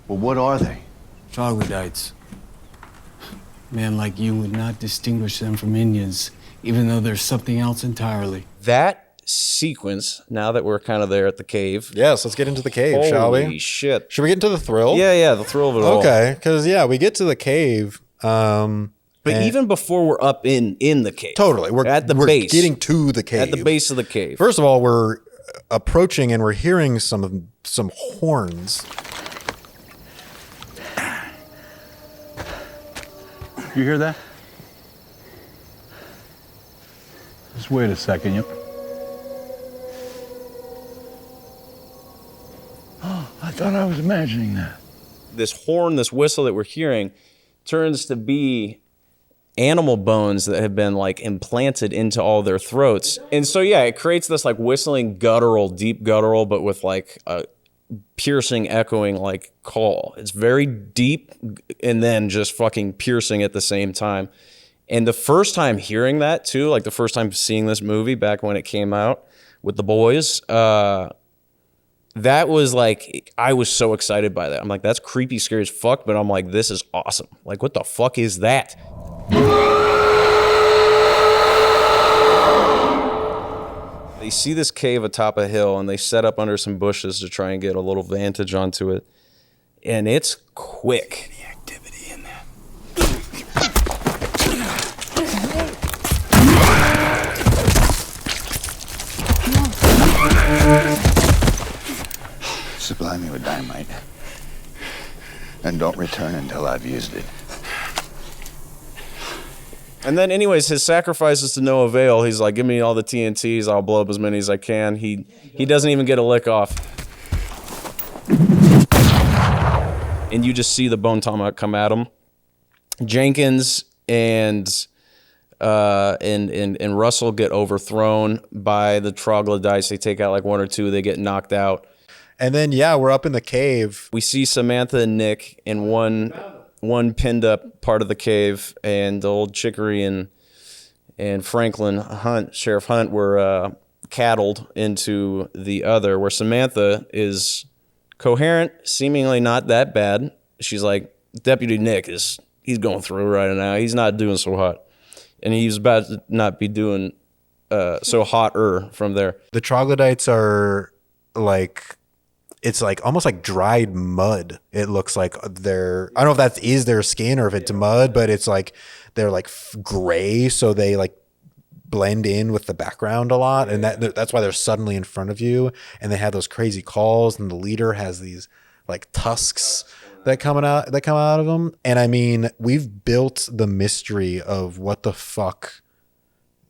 Well, what are they? Troglodytes. A man like you would not distinguish them from Indians, even though they're something else entirely. That sequence, now that we're kind of there at the cave. Yes, let's get into the cave, shall we? Holy shit. Should we get into the thrill? Yeah, the thrill of it all. Okay, because, we get to the cave. But even before we're up in the cave. Totally. We're at the base. Getting to the cave. At the base of the cave. First of all, we're approaching and we're hearing some horns. You hear that? Just wait a second. Yep. Oh, I thought I was imagining that. This horn, this whistle that we're hearing turns to be animal bones that have been like implanted into all their throats. And so, it creates this like whistling guttural, deep guttural, but with like a piercing, echoing like call. It's very deep and then just fucking piercing at the same time. And the first time hearing that too, like the first time seeing this movie back when it came out with the boys, that was like, I was so excited by that. I'm like, that's creepy, scary as fuck, but I'm like, this is awesome. Like, what the fuck is that? They see this cave atop a hill and they set up under some bushes to try and get a little vantage onto it. And it's quick. Any activity in there? Supply me with dynamite. And don't return until I've used it. And then anyways, his sacrifice is to no avail. He's like, give me all the TNTs, I'll blow up as many as I can. He doesn't even get a lick off. And you just see the bone tomahawk come at him. Jenkins and Russell get overthrown by the Troglodytes. They take out like 1 or 2, they get knocked out. And then, we're up in the cave. We see Samantha and Nick in one pinned up part of the cave, and the old Chicory and Franklin Hunt, Sheriff Hunt, were cattled into the other, where Samantha is coherent, seemingly not that bad. She's like, Deputy Nick he's going through right now. He's not doing so hot. And he's about to not be doing so hotter from there. The troglodytes are like, it's like almost like dried mud. It looks like I don't know if that is their skin or if it's mud, but it's like they're like gray, so they like blend in with the background a lot, and that's why they're suddenly in front of you, and they have those crazy calls, and the leader has these like tusks that come out of them. And I mean, we've built the mystery of what the fuck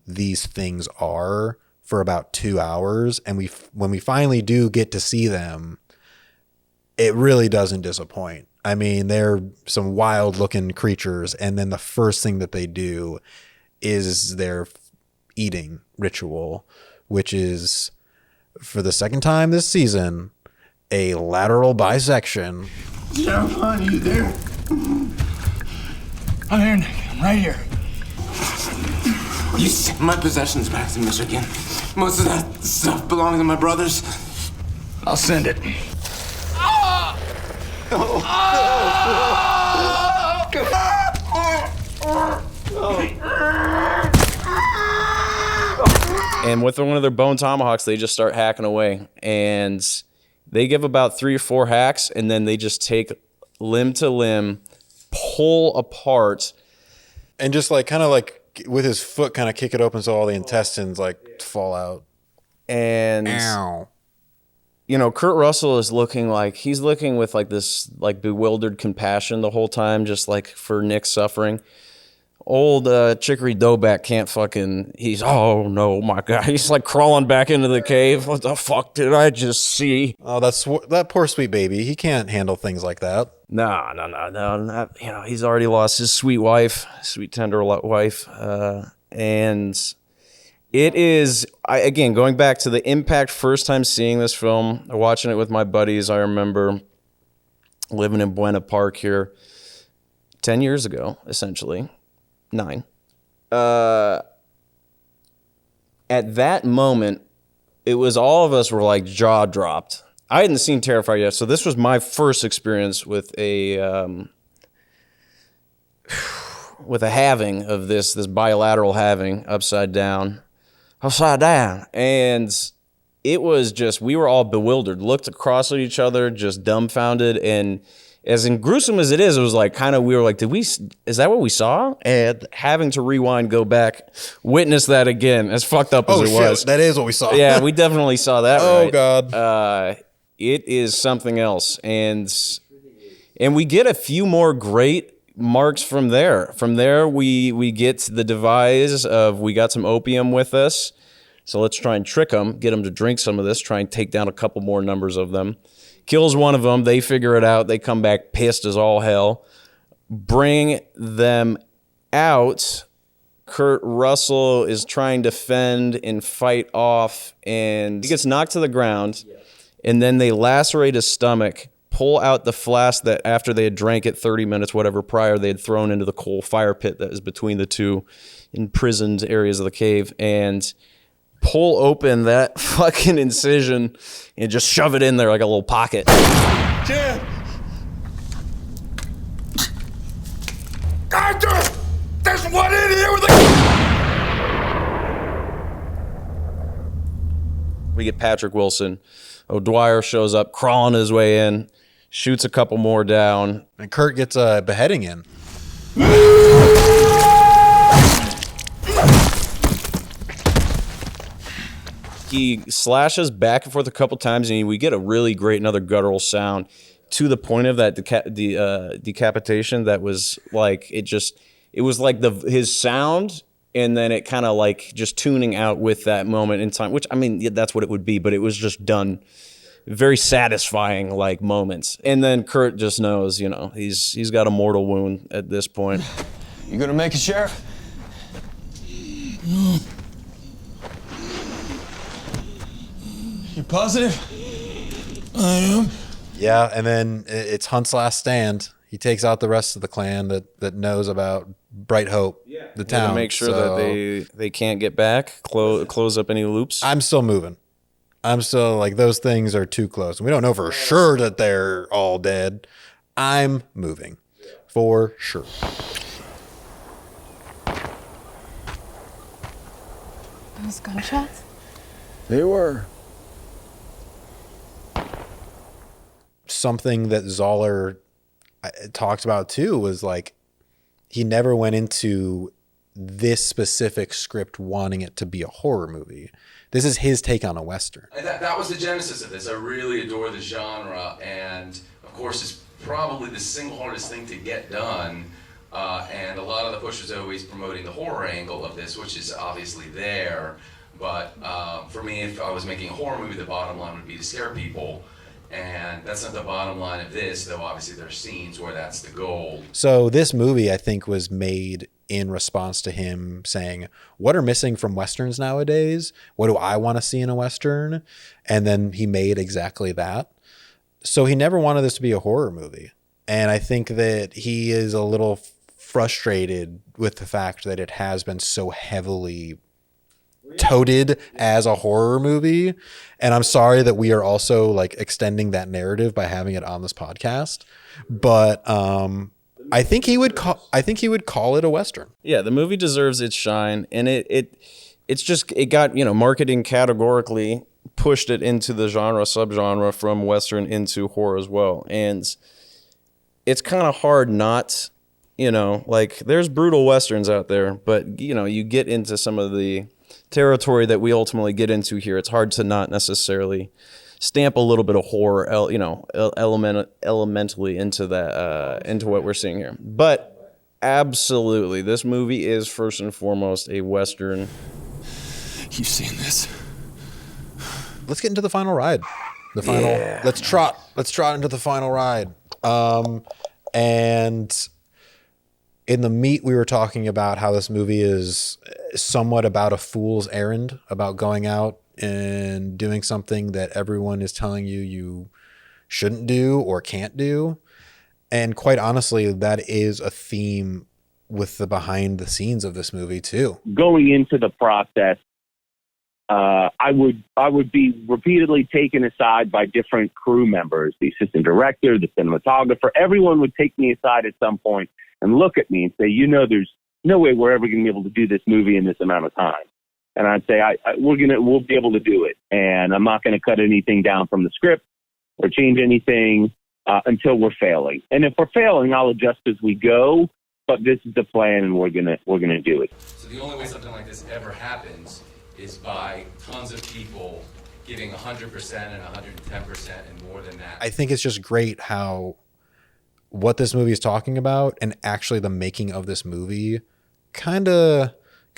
these things are for about 2 hours, and when we finally do get to see them, it really doesn't disappoint. I mean, they're some wild looking creatures, and then the first thing that they do is their eating ritual, which is, for the second time this season, a lateral bisection. Yeah, on you there. I'm here, Nick. I'm right here. You sent my possessions back to Michigan. Most of that stuff belongs to my brothers. I'll send it. And with one of their bone tomahawks, they just start hacking away. And they give about 3 or 4 hacks, and then they just take limb to limb, pull apart. And just like kind of like with his foot kind of kick it open so all the intestines like fall out. And ow. You know, Kurt Russell is looking with like this like bewildered compassion the whole time, just like for Nick's suffering. Old Chicory Doughback can't fucking, oh no, my God. He's like crawling back into the cave. What the fuck did I just see? Oh, that poor sweet baby. He can't handle things like that. No. Not, you know, he's already lost his sweet wife, sweet tender wife. And it is, again, going back to the impact first time seeing this film, watching it with my buddies. I remember living in Buena Park here 10 years ago, essentially. 9. At that moment, it was all of us were like jaw dropped. I hadn't seen Terrifier yet, so this was my first experience with a halving of this bilateral halving upside down, and it was just, we were all bewildered, looked across at each other, just dumbfounded. And as gruesome as it is, it was like kind of, we were like, is that what we saw? And having to rewind, go back, witness that again, as fucked up as it was. That is what we saw. Yeah, we definitely saw that. Oh, right. God. It is something else. And we get a few more great marks from there. From there, we get the devise of, we got some opium with us, so let's try and trick them, get them to drink some of this, try and take down a couple more numbers of them. Kills one of them, they figure it out, they come back pissed as all hell, bring them out. Kurt Russell is trying to fend and fight off, and he gets knocked to the ground, and then they lacerate his stomach, pull out the flask that after they had drank it 30 minutes, whatever, prior, they had thrown into the coal fire pit that is between the two imprisoned areas of the cave, and pull open that fucking incision and just shove it in there like a little pocket. Jim! There's one in here with We get Patrick Wilson. O'Dwyer shows up, crawling his way in, shoots a couple more down. And Kurt gets a beheading in. He slashes back and forth a couple times, and we get a really great, another guttural sound to the point of that decapitation that was like, it was like his sound, and then it kind of like just tuning out with that moment in time, which, I mean, that's what it would be, but it was just done very satisfying like moments. And then Kurt just knows, you know, he's got a mortal wound at this point. You gonna make it, Sheriff? You positive? I am. Yeah, and then it's Hunt's last stand. He takes out the rest of the clan that knows about Bright Hope. the town. To make sure that they can't get back, close up any loops. I'm still moving. I'm still like, those things are too close. And we don't know for sure that they're all dead. I'm moving for sure. Those gunshots? They were. Something that Zahler talked about too was like, he never went into this specific script wanting it to be a horror movie. This is his take on a Western. That was the genesis of this. I really adore the genre, and of course it's probably the single hardest thing to get done. And a lot of the push was always promoting the horror angle of this, which is obviously there. But for me, if I was making a horror movie, the bottom line would be to scare people. And that's not the bottom line of this, though obviously there's scenes where that's the goal. So this movie, I think, was made in response to him saying, what are missing from Westerns nowadays? What do I want to see in a Western? And then he made exactly that. So he never wanted this to be a horror movie. And I think that he is a little frustrated with the fact that it has been so heavily touted as a horror movie. And I'm sorry that we are also like extending that narrative by having it on this podcast. But I think he would call it a Western. Yeah, the movie deserves its shine, and it got, marketing categorically pushed it into the subgenre from Western into horror as well. And it's kind of hard not, there's brutal Westerns out there, but you get into some of the territory that we ultimately get into here. It's hard to not necessarily stamp a little bit of horror, elementally into that, into what we're seeing here. But absolutely, this movie is first and foremost a Western. You've seen this. Let's get into the final ride. Let's trot into the final ride. And in the meat, we were talking about how this movie is somewhat about a fool's errand, about going out and doing something that everyone is telling you shouldn't do or can't do. And quite honestly, that is a theme with the behind the scenes of this movie too. Going into the process, I would be repeatedly taken aside by different crew members, the assistant director, the cinematographer. Everyone would take me aside at some point and look at me and say, there's no way we're ever going to be able to do this movie in this amount of time. And I'd say, we'll be able to do it. And I'm not going to cut anything down from the script or change anything until we're failing. And if we're failing, I'll adjust as we go. But this is the plan, and we're gonna do it. So the only way something like this ever happens is by tons of people giving 100% and 110% and more than that. I think it's just great how what this movie is talking about and actually the making of this movie kind of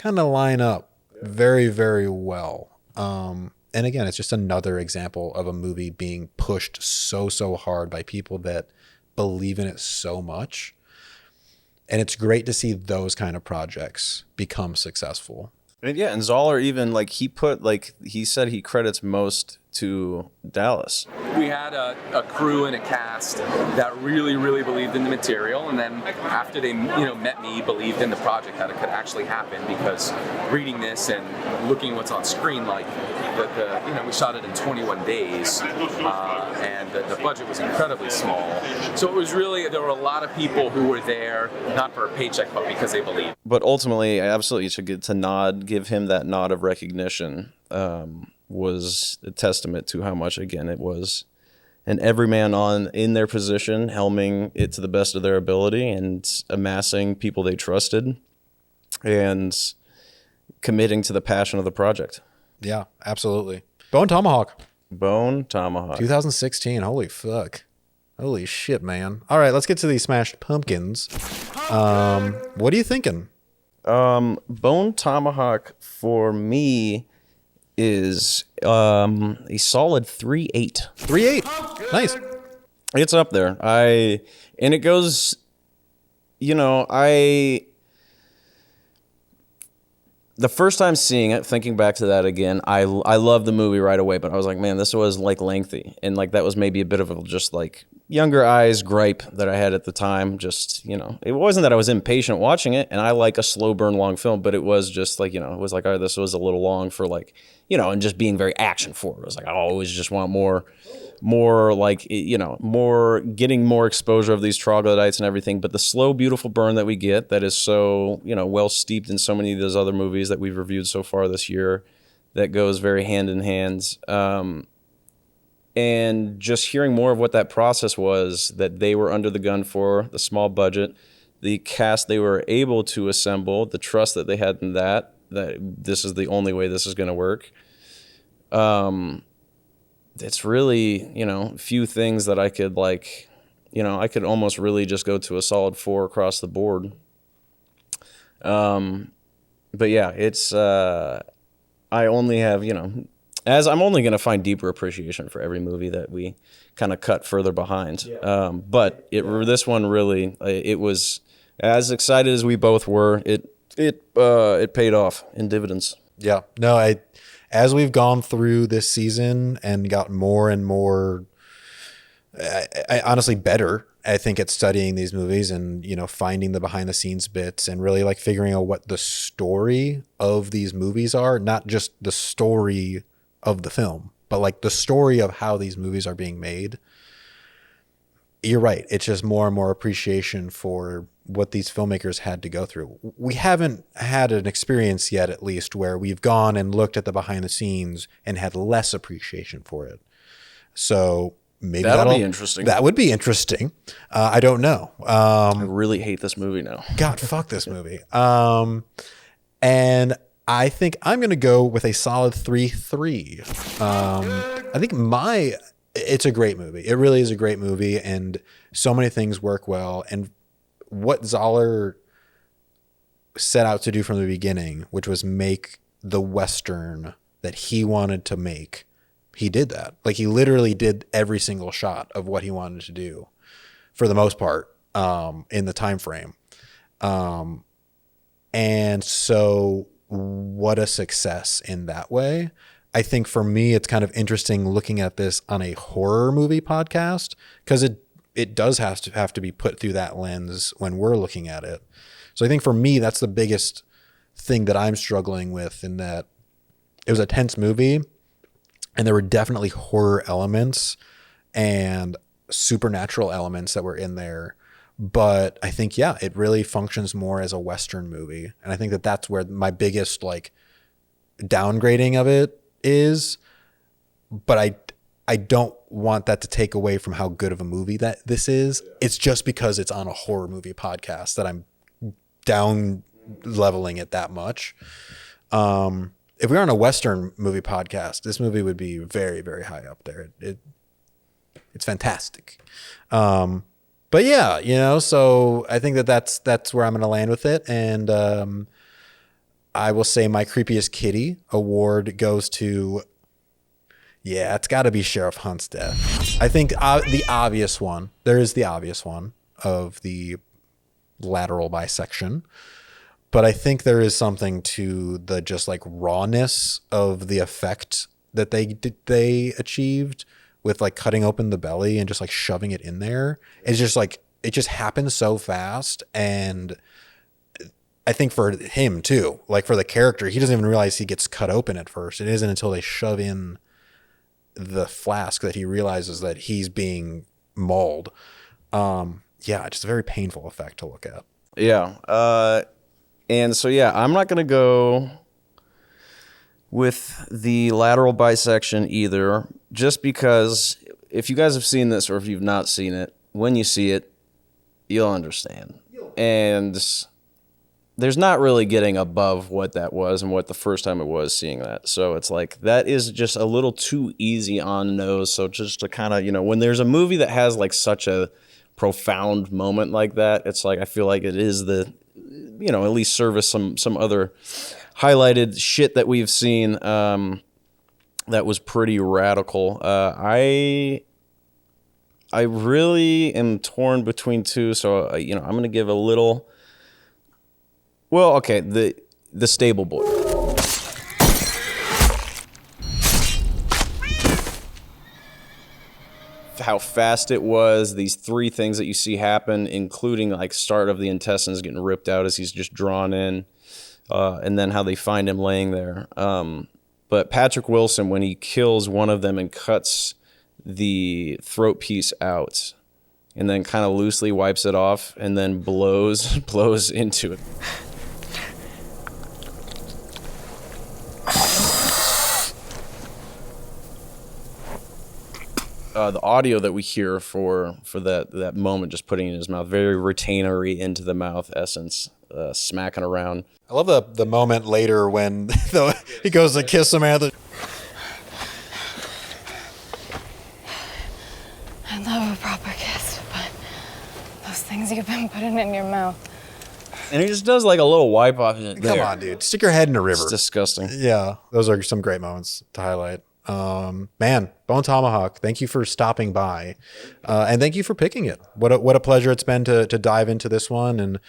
line up very, very well. And again, it's just another example of a movie being pushed so hard by people that believe in it so much. And it's great to see those kind of projects become successful. And yeah, and Zahler even he said he credits most to Dallas. We had a crew and a cast that really, really believed in the material, and then after they met me, believed in the project, that it could actually happen, because reading this and looking what's on screen, we shot it in 21 days, and the budget was incredibly small. So it was really, there were a lot of people who were there not for a paycheck, but because they believed. But ultimately, absolutely, you should give him that nod of recognition. Was a testament to how much, again, it was an everyman in their position, helming it to the best of their ability and amassing people they trusted and committing to the passion of the project. Yeah, absolutely. Bone Tomahawk. 2016. Holy fuck. Holy shit, man. All right, let's get to these Smashed Pumpkins. What are you thinking? Bone Tomahawk for me is a solid 3.8. 3.8. Nice. It's up there. And it goes, the first time seeing it, thinking back to that again, I loved the movie right away, but I was like, man, this was lengthy. And that was maybe a bit of younger eyes gripe that I had at the time. Just, it wasn't that I was impatient watching it, and I like a slow burn long film, but it was just like, it was like, this was a little long for like, and just being very action forward. It was like, I always just want more like, more getting more exposure of these troglodytes and everything. But the slow, beautiful burn that we get that is so, well steeped in so many of those other movies that we've reviewed so far this year, that goes very hand in hand. And just hearing more of what that process was, that they were under the gun for, the small budget, the cast they were able to assemble, the trust that they had in that this is the only way this is going to work. It's really, few things that I could like, I could almost really just go to a solid 4 across the board. But yeah, it's, I only have, as I'm only going to find deeper appreciation for every movie that we kind of cut further behind. Yeah. But this one really, it was as excited as we both were. It paid off in dividends. Yeah. No, as we've gone through this season and got more and more, I honestly better, I think, at studying these movies and, finding the behind the scenes bits and really like figuring out what the story of these movies are, not just the story of the film, but like the story of how these movies are being made. You're right. It's just more and more appreciation for what these filmmakers had to go through. We haven't had an experience yet, at least, where we've gone and looked at the behind the scenes and had less appreciation for it. So maybe that'll be interesting. That would be interesting. I don't know. I really hate this movie now. God, fuck this movie. And I think I'm going to go with a solid 3-3. I think it's a great movie. It really is a great movie, and so many things work well. And what Zahler set out to do from the beginning, which was make the Western that he wanted to make, he did that. Like, he literally did every single shot of what he wanted to do, for the most part, in the time frame. And so what a success in that way. I think for me, it's kind of interesting looking at this on a horror movie podcast, because it does have to be put through that lens when we're looking at it. So I think for me, that's the biggest thing that I'm struggling with, in that it was a tense movie and there were definitely horror elements and supernatural elements that were in there. But I think, yeah, it really functions more as a Western movie. And I think that that's where my biggest like downgrading of it is. But I don't want that to take away from how good of a movie that this is. It's just because it's on a horror movie podcast that I'm down leveling it that much. If we were on a Western movie podcast, this movie would be very, very high up there. It's fantastic. But yeah, so I think that's where I'm going to land with it. And I will say my Creepiest Kitty award goes to, it's got to be Sheriff Hunt's death. I think the obvious one, there is the obvious one of the lateral bisection. But I think there is something to the just like rawness of the effect that they achieved with like cutting open the belly and just like shoving it in there. It's just like, it just happens so fast. And I think for him too, like for the character, he doesn't even realize he gets cut open at first. It isn't until they shove in the flask that he realizes that he's being mauled. Just a very painful effect to look at. Yeah. And so, I'm not going to go with the lateral bisection either, just because if you guys have seen this or if you've not seen it, when you see it, you'll understand. And there's not really getting above what that was and what the first time it was seeing that. So it's like, that is just a little too easy on the nose. So just to kind of, when there's a movie that has like such a profound moment like that, it's like, I feel like it is the, at least service some other highlighted shit that we've seen that was pretty radical. I really am torn between two, so I'm going to give a little. Well, okay, the Stable Boy. how fast it was. These 3 things that you see happen, including like start of the intestines getting ripped out as he's just drawn in, and then how they find him laying there. But Patrick Wilson, when he kills one of them and cuts the throat piece out, and then kind of loosely wipes it off, and then blows into it. The audio that we hear for that moment, just putting it in his mouth, very retainery into the mouth essence, smacking around. I love the moment later when he goes to kiss Samantha. I love a proper kiss, but those things you've been putting in your mouth. And he just does like a little wipe off. Come on, dude. Stick your head in a river. It's disgusting. Yeah, those are some great moments to highlight. Man, Bone Tomahawk, thank you for stopping by, and thank you for picking it. What a pleasure it's been to dive into this one. And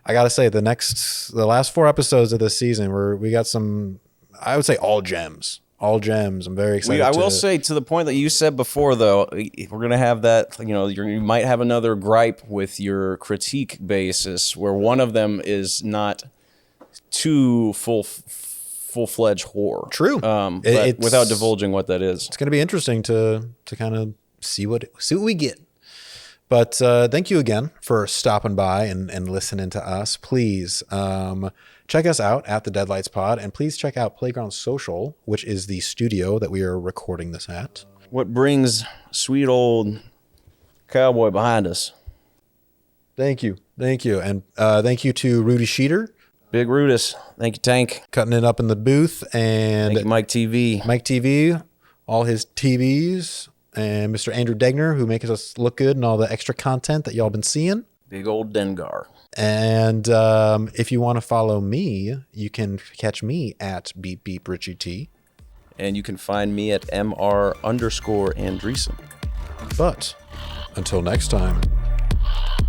I gotta say, the last 4 episodes of this season, we got some, I would say, all gems. I'm very excited. I will say, to the point that you said before, though, we're gonna have that. You might have another gripe with your critique basis, where one of them is not too full-fledged horror. True. But without divulging what that is. It's going to be interesting to kind of see what we get. But thank you again for stopping by and listening to us. Please check us out at the Deadlights Pod, and please check out Playground Social, which is the studio that we are recording this at. What brings sweet old cowboy behind us. Thank you. And thank you to Rudy Sheeter. Big Rudis. Thank you, Tank. Cutting it up in the booth. And thank you, Mike TV, all his TVs, and Mr. Andrew Degner, who makes us look good and all the extra content that y'all been seeing. Big old Dengar. And if you want to follow me, you can catch me at Beep Beep Richie T. And you can find me at MR_Andreessen. But until next time,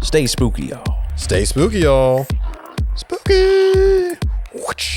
stay spooky, y'all. Stay spooky, y'all. Spooky! Whoosh.